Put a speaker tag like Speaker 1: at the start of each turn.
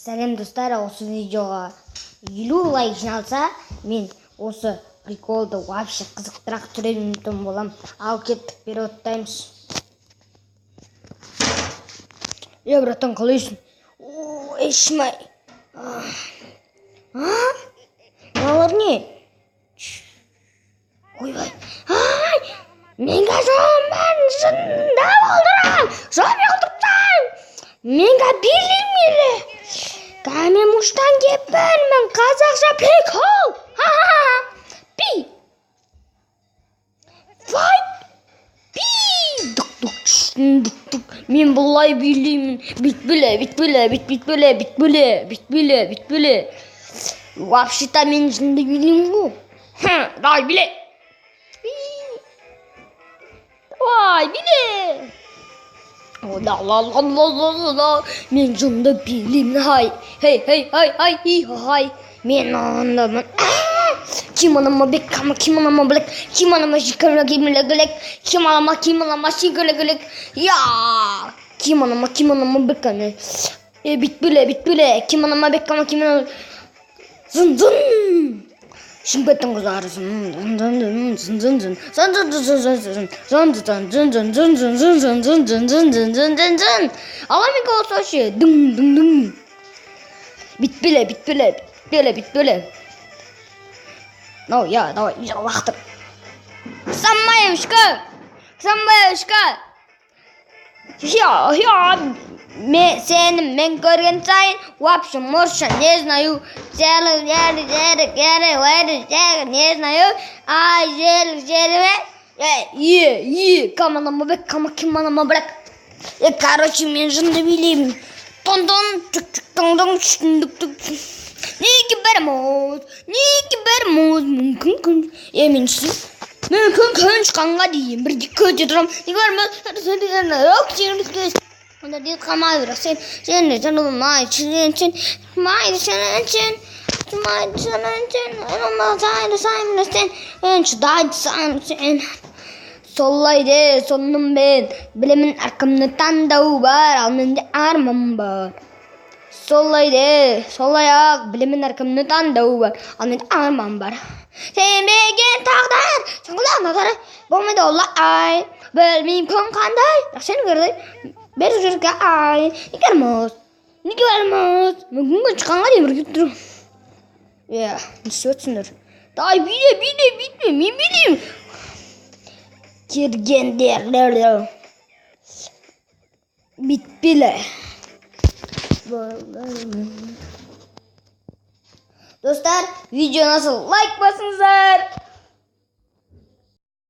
Speaker 1: Сәлем достар, осы видеоға 50 лайк жиналса, мен осы приколды вообще қызықтырақ түсіретін болам. Ал кеттік, переводтаймыз. Братан, қалайсың? Ешмай. Мыналар не? Ойбай. Менға жауым бәрін жында болдырам. Жауым елдіктан. Менға билемелі. Кәмен мұштан кеппен, мен қазақша прикол. Пи. Вай. Пи. Дук. Мен бұлай билеймін. Бит-біле. Вообще-то мен жынды билеймін ғой. Давай биле. Давай биле. Ла. Мен жынды билеймін. Хай. Мен ондамын. Кимонама беккама, кимонама білік, кимонама шикілік, кимонама шикілік. Я! Кимонама беккама. Бит-біле. Кимонама беккама, кимонама. Зын. Шымбеттің қызары. Зын. Аламика олса ше. Дың. Бит-біле. Ну, я, давай, лақтыр. Самаевшка. Мен көрген сайын, вообще, морша, не знаю, не знаю, кимонама білік. Короче, мен жынды билеймін. Тон, Неге берміз, мүмкін. Мүмкін шыққанға дейін бірде көте тұрам. Неге берміз, онда дейін қамай бірақ сен солайды, сонын мен білімін әркімні таңдау бар, ал менде арман бар. Солай-ақ білімін әркімні таңдау бар, ал менде арман бар. Сенбеген тағдар, сыңғылақ назары, болмайды олай. Білмейм күн қандай, бірақ сені көрді, бер жүрге ай. Неге бармыз, мүмкін күн шыққанға дейін бірге тұру. Не істеп өтсіңдер? Дай биле, мен билеймін. Кергендер. Бит-біле. Достар, видео насыл лайк басыңыздар.